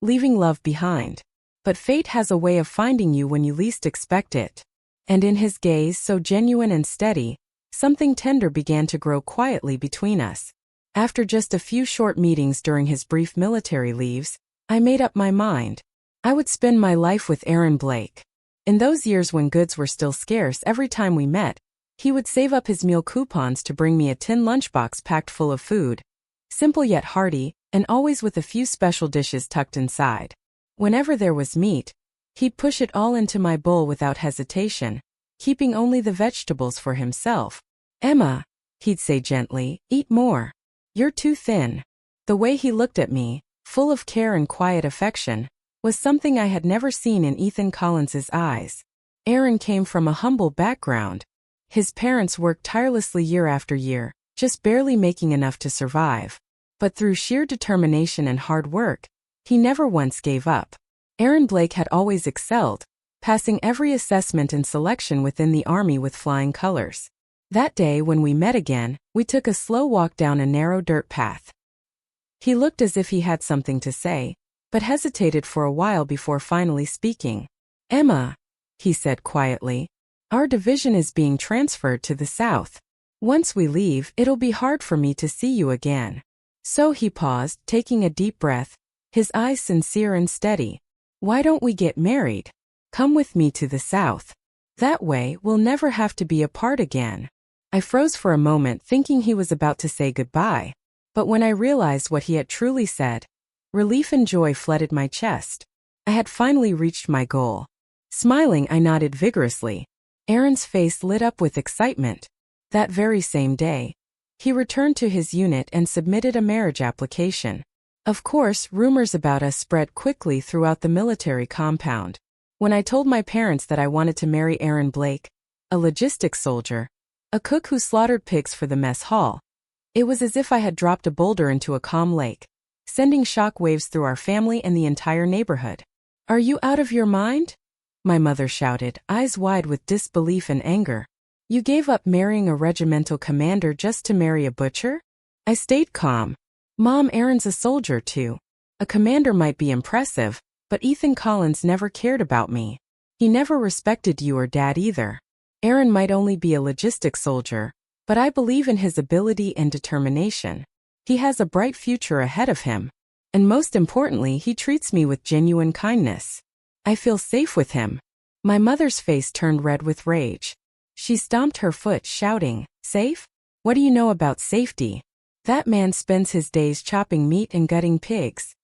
leaving love behind. But fate has a way of finding you when you least expect it. And in his gaze, so genuine and steady, something tender began to grow quietly between us. After just a few short meetings during his brief military leaves, I made up my mind. I would spend my life with Aaron Blake. In those years when goods were still scarce, every time we met, he would save up his meal coupons to bring me a tin lunchbox packed full of food. Simple yet hearty, and always with a few special dishes tucked inside. Whenever there was meat, he'd push it all into my bowl without hesitation, keeping only the vegetables for himself. Emma, he'd say gently, eat more. You're too thin. The way he looked at me, full of care and quiet affection, was something I had never seen in Ethan Collins's eyes. Aaron came from a humble background. His parents worked tirelessly year after year, just barely making enough to survive. But through sheer determination and hard work, he never once gave up. Aaron Blake had always excelled, passing every assessment and selection within the Army with flying colors. That day when we met again, we took a slow walk down a narrow dirt path. He looked as if he had something to say, but hesitated for a while before finally speaking. Emma, he said quietly, our division is being transferred to the south. Once we leave, it'll be hard for me to see you again. So he paused, taking a deep breath, his eyes sincere and steady. Why don't we get married? Come with me to the south. That way, we'll never have to be apart again. I froze for a moment, thinking he was about to say goodbye. But when I realized what he had truly said, relief and joy flooded my chest. I had finally reached my goal. Smiling, I nodded vigorously. Aaron's face lit up with excitement. That very same day, he returned to his unit and submitted a marriage application. Of course, rumors about us spread quickly throughout the military compound. When I told my parents that I wanted to marry Aaron Blake, a logistics soldier, a cook who slaughtered pigs for the mess hall, it was as if I had dropped a boulder into a calm lake, sending shock waves through our family and the entire neighborhood. Are you out of your mind? My mother shouted, eyes wide with disbelief and anger. You gave up marrying a regimental commander just to marry a butcher? I stayed calm. Mom, Aaron's a soldier too. A commander might be impressive, but Ethan Collins never cared about me. He never respected you or Dad either. Aaron might only be a logistics soldier, but I believe in his ability and determination. He has a bright future ahead of him. And most importantly, he treats me with genuine kindness. I feel safe with him. My mother's face turned red with rage. She stomped her foot, shouting, Safe? What do you know about safety? That man spends his days chopping meat and gutting pigs.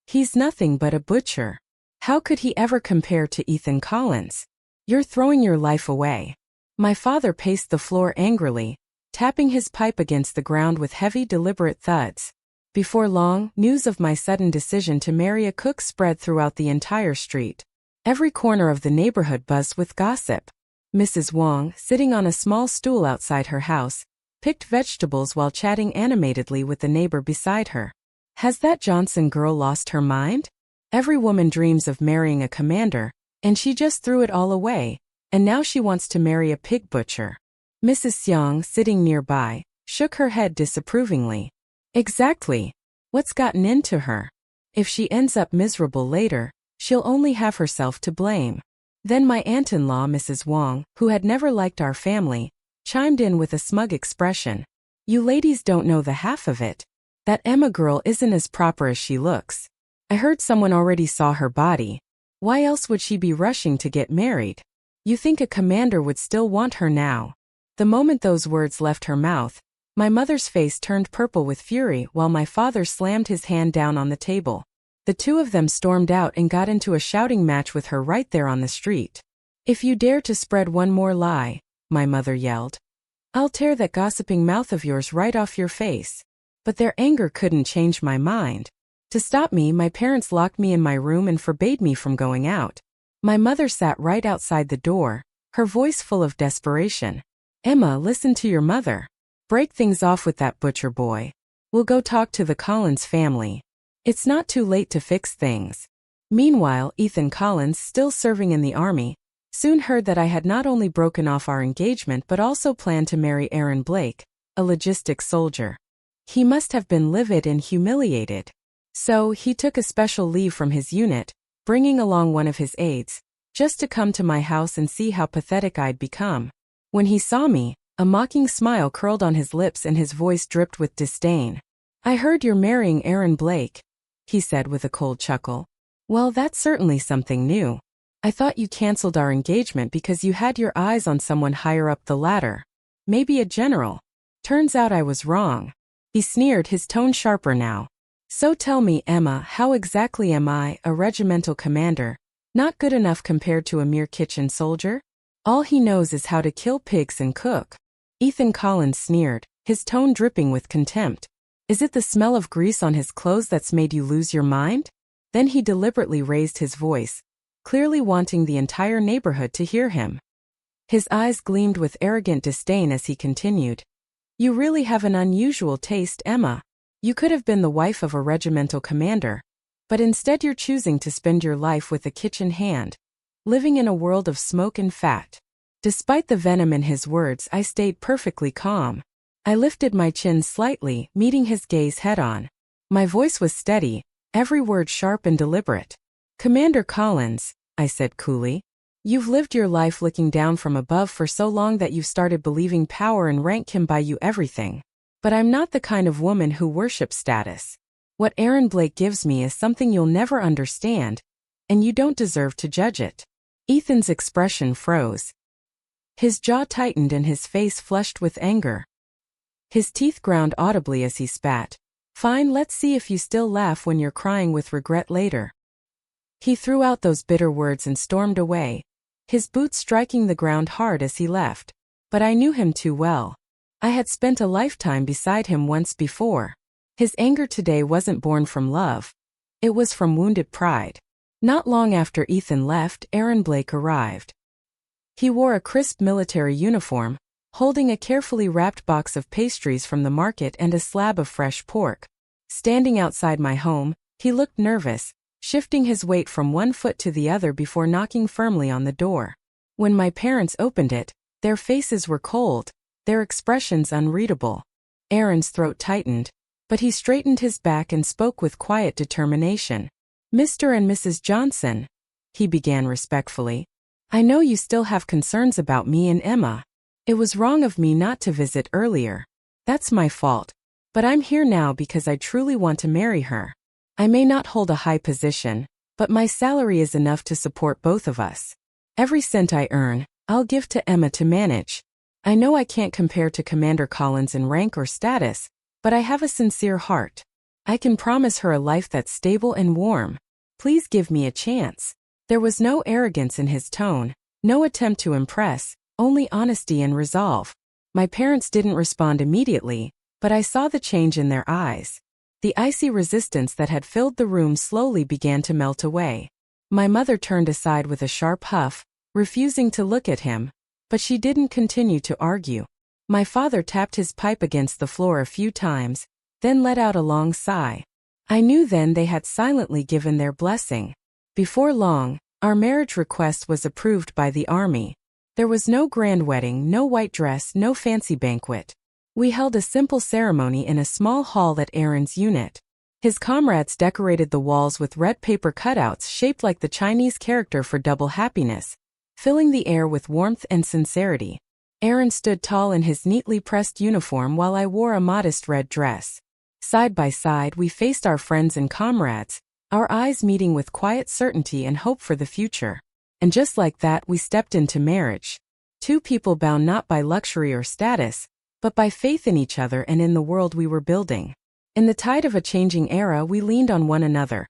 He's nothing but a butcher. How could he ever compare to Ethan Collins? You're throwing your life away. My father paced the floor angrily, tapping his pipe against the ground with heavy, deliberate thuds. Before long, news of my sudden decision to marry a cook spread throughout the entire street. Every corner of the neighborhood buzzed with gossip. Mrs. Wong, sitting on a small stool outside her house, picked vegetables while chatting animatedly with the neighbor beside her. Has that Johnson girl lost her mind? Every woman dreams of marrying a commander, and she just threw it all away, and now she wants to marry a pig butcher. Mrs. Xiang, sitting nearby, shook her head disapprovingly. Exactly. What's gotten into her? If she ends up miserable later, she'll only have herself to blame. Then my aunt-in-law, Mrs. Wong, who had never liked our family, chimed in with a smug expression. You ladies don't know the half of it. That Emma girl isn't as proper as she looks. I heard someone already saw her body. Why else would she be rushing to get married? You think a commander would still want her now? The moment those words left her mouth, my mother's face turned purple with fury while my father slammed his hand down on the table. The two of them stormed out and got into a shouting match with her right there on the street. If you dare to spread one more lie, my mother yelled, I'll tear that gossiping mouth of yours right off your face. But their anger couldn't change my mind. To stop me, my parents locked me in my room and forbade me from going out. My mother sat right outside the door, her voice full of desperation. Emma, listen to your mother. Break things off with that butcher boy. We'll go talk to the Collins family. It's not too late to fix things. Meanwhile, Ethan Collins, still serving in the army, soon heard that I had not only broken off our engagement but also planned to marry Aaron Blake, a logistics soldier. He must have been livid and humiliated. So, he took a special leave from his unit, bringing along one of his aides, just to come to my house and see how pathetic I'd become. When he saw me, a mocking smile curled on his lips and his voice dripped with disdain. I heard you're marrying Aaron Blake, he said with a cold chuckle. Well, that's certainly something new. I thought you canceled our engagement because you had your eyes on someone higher up the ladder. Maybe a general. Turns out I was wrong. He sneered, his tone sharper now. So tell me, Emma, how exactly am I, a regimental commander, not good enough compared to a mere kitchen soldier? All he knows is how to kill pigs and cook. Ethan Collins sneered, his tone dripping with contempt. Is it the smell of grease on his clothes that's made you lose your mind? Then he deliberately raised his voice, clearly wanting the entire neighborhood to hear him. His eyes gleamed with arrogant disdain as he continued. You really have an unusual taste, Emma. You could have been the wife of a regimental commander, but instead you're choosing to spend your life with a kitchen hand, living in a world of smoke and fat. Despite the venom in his words, I stayed perfectly calm. I lifted my chin slightly, meeting his gaze head-on. My voice was steady, every word sharp and deliberate. Commander Collins, I said coolly, you've lived your life looking down from above for so long that you've started believing power and rank can buy you everything. But I'm not the kind of woman who worships status. What Aaron Blake gives me is something you'll never understand, and you don't deserve to judge it. Ethan's expression froze. His jaw tightened and his face flushed with anger. His teeth ground audibly as he spat. Fine, let's see if you still laugh when you're crying with regret later. He threw out those bitter words and stormed away, his boots striking the ground hard as he left. But I knew him too well. I had spent a lifetime beside him once before. His anger today wasn't born from love. It was from wounded pride. Not long after Ethan left, Aaron Blake arrived. He wore a crisp military uniform, holding a carefully wrapped box of pastries from the market and a slab of fresh pork. Standing outside my home, he looked nervous, shifting his weight from one foot to the other before knocking firmly on the door. When my parents opened it, their faces were cold, their expressions unreadable. Aaron's throat tightened, but he straightened his back and spoke with quiet determination. Mr. and Mrs. Johnson, he began respectfully, I know you still have concerns about me and Emma. It was wrong of me not to visit earlier. That's my fault. But I'm here now because I truly want to marry her. I may not hold a high position, but my salary is enough to support both of us. Every cent I earn, I'll give to Emma to manage. I know I can't compare to Commander Collins in rank or status, but I have a sincere heart. I can promise her a life that's stable and warm. Please give me a chance. There was no arrogance in his tone, no attempt to impress, only honesty and resolve. My parents didn't respond immediately, but I saw the change in their eyes. The icy resistance that had filled the room slowly began to melt away. My mother turned aside with a sharp huff, refusing to look at him, but she didn't continue to argue. My father tapped his pipe against the floor a few times, then let out a long sigh. I knew then they had silently given their blessing. Before long, our marriage request was approved by the army. There was no grand wedding, no white dress, no fancy banquet. We held a simple ceremony in a small hall at Aaron's unit. His comrades decorated the walls with red paper cutouts shaped like the Chinese character for double happiness, filling the air with warmth and sincerity. Aaron stood tall in his neatly pressed uniform while I wore a modest red dress. Side by side we faced our friends and comrades, our eyes meeting with quiet certainty and hope for the future. And just like that, we stepped into marriage. Two people bound not by luxury or status, but by faith in each other and in the world we were building. In the tide of a changing era, we leaned on one another,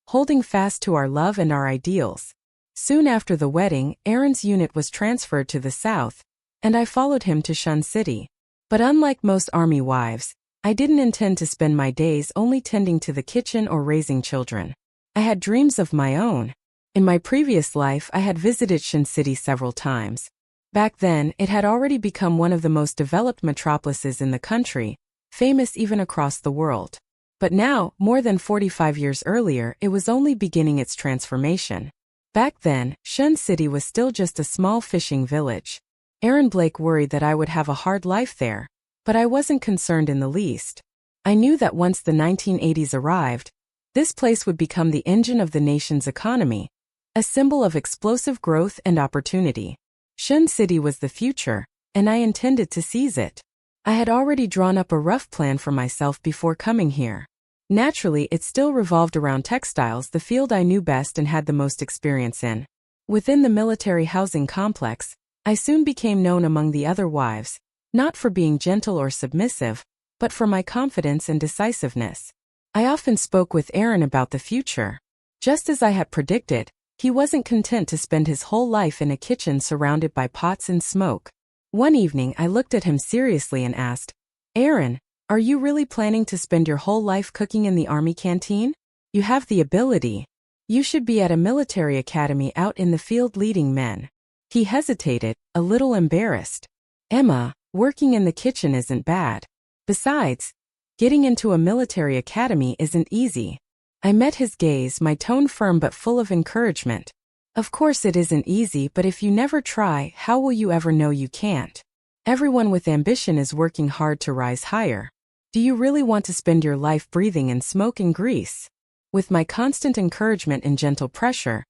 holding fast to our love and our ideals. Soon after the wedding, Aaron's unit was transferred to the south, and I followed him to Shun City. But unlike most army wives, I didn't intend to spend my days only tending to the kitchen or raising children. I had dreams of my own. In my previous life, I had visited Shun City several times. Back then, it had already become one of the most developed metropolises in the country, famous even across the world. But now, more than 45 years earlier, it was only beginning its transformation. Back then, Shun City was still just a small fishing village. Aaron Blake worried that I would have a hard life there, but I wasn't concerned in the least. I knew that once the 1980s arrived, this place would become the engine of the nation's economy, a symbol of explosive growth and opportunity. Shun City was the future, and I intended to seize it. I had already drawn up a rough plan for myself before coming here. Naturally, it still revolved around textiles, the field I knew best and had the most experience in. Within the military housing complex, I soon became known among the other wives, not for being gentle or submissive, but for my confidence and decisiveness. I often spoke with Aaron about the future. Just as I had predicted, he wasn't content to spend his whole life in a kitchen surrounded by pots and smoke. One evening, I looked at him seriously and asked, "Aaron, are you really planning to spend your whole life cooking in the army canteen? You have the ability. You should be at a military academy out in the field leading men." He hesitated, a little embarrassed. "Emma, working in the kitchen isn't bad. Besides, getting into a military academy isn't easy." I met his gaze, my tone firm but full of encouragement. "Of course it isn't easy, but if you never try, how will you ever know you can't? Everyone with ambition is working hard to rise higher. Do you really want to spend your life breathing in smoke and grease?" With my constant encouragement and gentle pressure,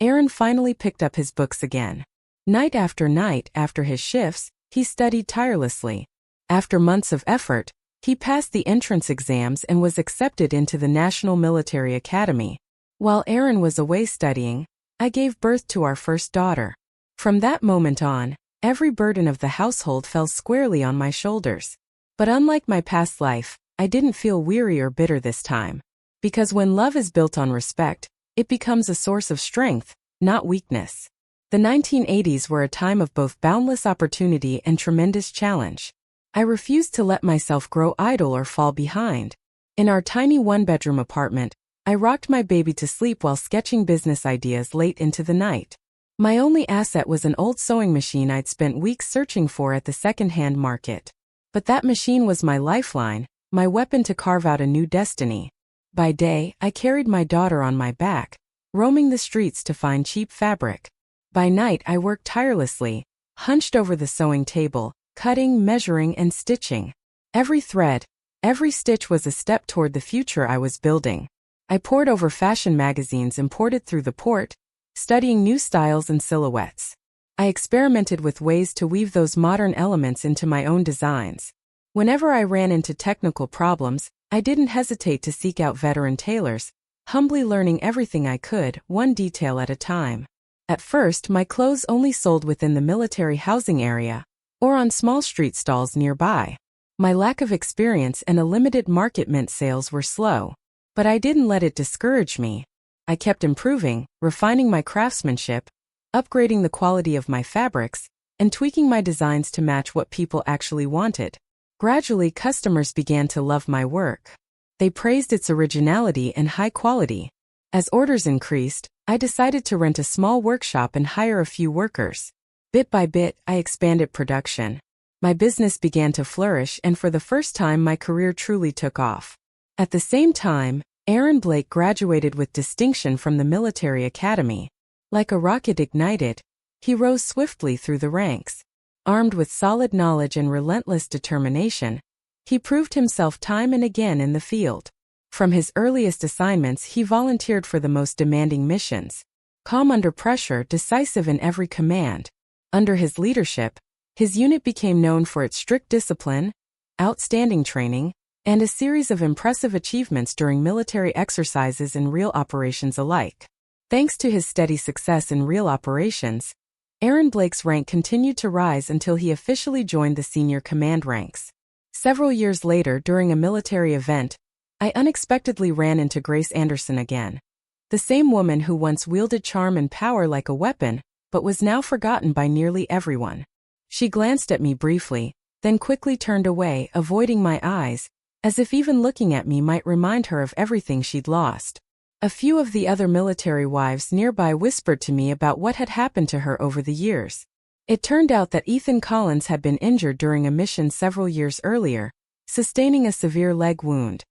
Aaron finally picked up his books again. Night after his shifts, he studied tirelessly. After months of effort, he passed the entrance exams and was accepted into the National Military Academy. While Aaron was away studying, I gave birth to our first daughter. From that moment on, every burden of the household fell squarely on my shoulders. But unlike my past life, I didn't feel weary or bitter this time. Because when love is built on respect, it becomes a source of strength, not weakness. The 1980s were a time of both boundless opportunity and tremendous challenge. I refused to let myself grow idle or fall behind. In our tiny one-bedroom apartment, I rocked my baby to sleep while sketching business ideas late into the night. My only asset was an old sewing machine I'd spent weeks searching for at the second-hand market. But that machine was my lifeline, my weapon to carve out a new destiny. By day, I carried my daughter on my back, roaming the streets to find cheap fabric. By night, I worked tirelessly, hunched over the sewing table, cutting, measuring, and stitching. Every thread, every stitch was a step toward the future I was building. I pored over fashion magazines imported through the port, studying new styles and silhouettes. I experimented with ways to weave those modern elements into my own designs. Whenever I ran into technical problems, I didn't hesitate to seek out veteran tailors, humbly learning everything I could, one detail at a time. At first, my clothes only sold within the military housing area, or on small street stalls nearby. My lack of experience and a limited market meant sales were slow. But I didn't let it discourage me. I kept improving, refining my craftsmanship, upgrading the quality of my fabrics, and tweaking my designs to match what people actually wanted. Gradually, customers began to love my work. They praised its originality and high quality. As orders increased, I decided to rent a small workshop and hire a few workers. Bit by bit, I expanded production. My business began to flourish, and for the first time my career truly took off. At the same time, Aaron Blake graduated with distinction from the military academy. Like a rocket ignited, he rose swiftly through the ranks. Armed with solid knowledge and relentless determination, he proved himself time and again in the field. From his earliest assignments, he volunteered for the most demanding missions. Calm under pressure, decisive in every command. Under his leadership, his unit became known for its strict discipline, outstanding training, and a series of impressive achievements during military exercises and real operations alike. Thanks to his steady success in real operations, Aaron Blake's rank continued to rise until he officially joined the senior command ranks. Several years later, during a military event, I unexpectedly ran into Grace Anderson again. The same woman who once wielded charm and power like a weapon, but was now forgotten by nearly everyone. She glanced at me briefly, then quickly turned away, avoiding my eyes, as if even looking at me might remind her of everything she'd lost. A few of the other military wives nearby whispered to me about what had happened to her over the years. It turned out that Ethan Collins had been injured during a mission several years earlier, sustaining a severe leg wound.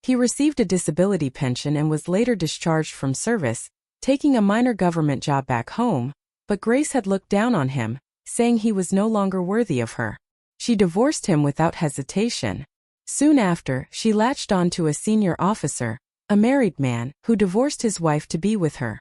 He received a disability pension and was later discharged from service, taking a minor government job back home, but Grace had looked down on him, saying he was no longer worthy of her. She divorced him without hesitation. Soon after, she latched on to a senior officer, a married man, who divorced his wife to be with her.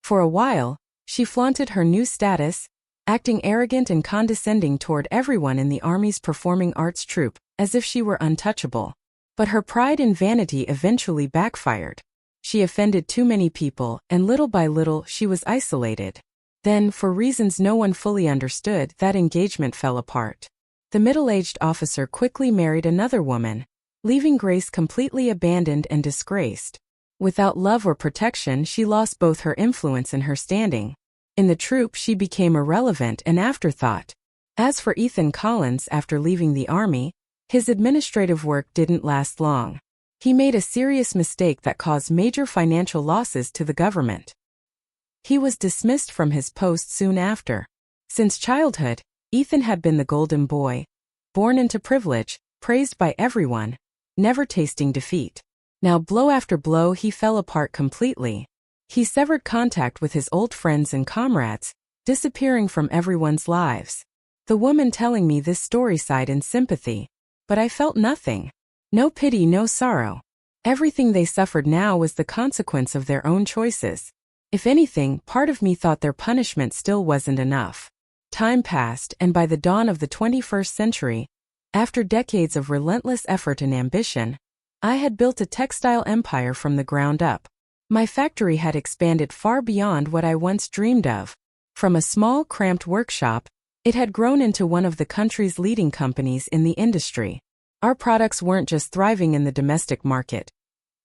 For a while, she flaunted her new status, acting arrogant and condescending toward everyone in the Army's performing arts troupe, as if she were untouchable. But her pride and vanity eventually backfired. She offended too many people, and little by little she was isolated. Then, for reasons no one fully understood, that engagement fell apart. The middle-aged officer quickly married another woman, leaving Grace completely abandoned and disgraced. Without love or protection, she lost both her influence and her standing. In the troop, she became irrelevant and afterthought. As for Ethan Collins, after leaving the Army, his administrative work didn't last long. He made a serious mistake that caused major financial losses to the government. He was dismissed from his post soon after. Since childhood, Ethan had been the golden boy, born into privilege, praised by everyone, never tasting defeat. Now, blow after blow, he fell apart completely. He severed contact with his old friends and comrades, disappearing from everyone's lives. The woman telling me this story sighed in sympathy, but I felt nothing. No pity, no sorrow. Everything they suffered now was the consequence of their own choices. If anything, part of me thought their punishment still wasn't enough. Time passed, and by the dawn of the 21st century, after decades of relentless effort and ambition, I had built a textile empire from the ground up. My factory had expanded far beyond what I once dreamed of. From a small, cramped workshop, it had grown into one of the country's leading companies in the industry. Our products weren't just thriving in the domestic market.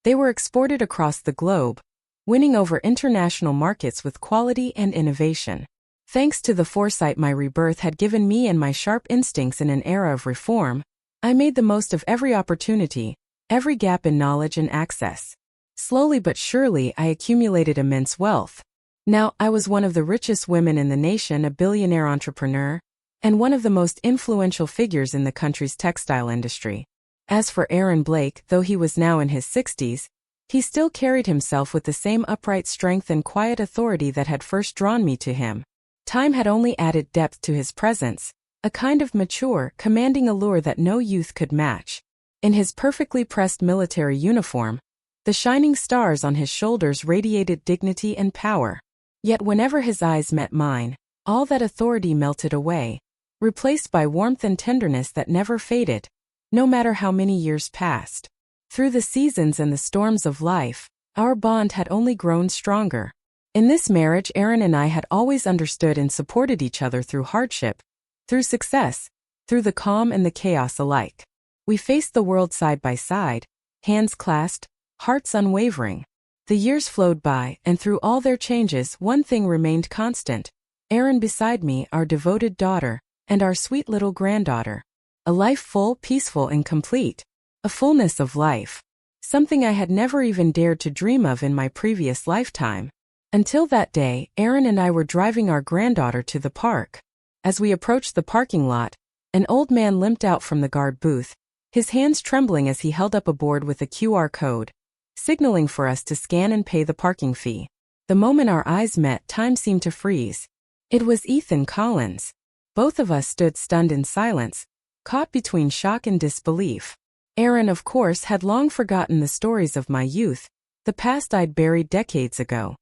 They were exported across the globe, winning over international markets with quality and innovation. Thanks to the foresight my rebirth had given me and my sharp instincts in an era of reform, I made the most of every opportunity, every gap in knowledge and access. Slowly but surely, I accumulated immense wealth. Now, I was one of the richest women in the nation, a billionaire entrepreneur, and one of the most influential figures in the country's textile industry. As for Aaron Blake, though he was now in his 60s, he still carried himself with the same upright strength and quiet authority that had first drawn me to him. Time had only added depth to his presence, a kind of mature, commanding allure that no youth could match. In his perfectly pressed military uniform, the shining stars on his shoulders radiated dignity and power. Yet whenever his eyes met mine, all that authority melted away, replaced by warmth and tenderness that never faded, no matter how many years passed. Through the seasons and the storms of life, our bond had only grown stronger. In this marriage, Aaron and I had always understood and supported each other through hardship, through success, through the calm and the chaos alike. We faced the world side by side, hands clasped, hearts unwavering. The years flowed by, and through all their changes, one thing remained constant: Aaron beside me, our devoted daughter, and our sweet little granddaughter. A life full, peaceful, and complete. A fullness of life. Something I had never even dared to dream of in my previous lifetime. Until that day, Aaron and I were driving our granddaughter to the park. As we approached the parking lot, an old man limped out from the guard booth, his hands trembling as he held up a board with a QR code, signaling for us to scan and pay the parking fee. The moment our eyes met, time seemed to freeze. It was Ethan Collins. Both of us stood stunned in silence, caught between shock and disbelief. Aaron, of course, had long forgotten the stories of my youth, the past I'd buried decades ago.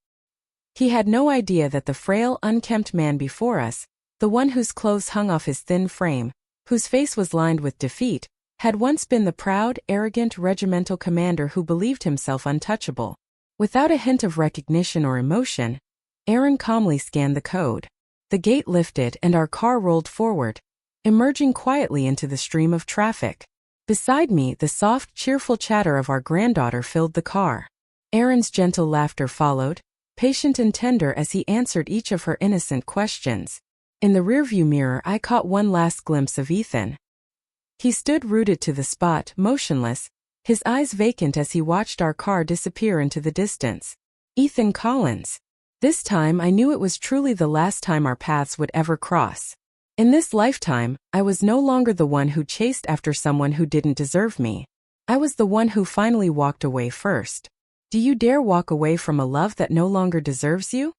He had no idea that the frail, unkempt man before us, the one whose clothes hung off his thin frame, whose face was lined with defeat, had once been the proud, arrogant regimental commander who believed himself untouchable. Without a hint of recognition or emotion, Aaron calmly scanned the code. The gate lifted and our car rolled forward, emerging quietly into the stream of traffic. Beside me, the soft, cheerful chatter of our granddaughter filled the car. Aaron's gentle laughter followed, patient and tender as he answered each of her innocent questions. In the rearview mirror, I caught one last glimpse of Ethan. He stood rooted to the spot, motionless, his eyes vacant as he watched our car disappear into the distance. Ethan Collins. This time I knew it was truly the last time our paths would ever cross. In this lifetime, I was no longer the one who chased after someone who didn't deserve me. I was the one who finally walked away first. Do you dare walk away from a love that no longer deserves you?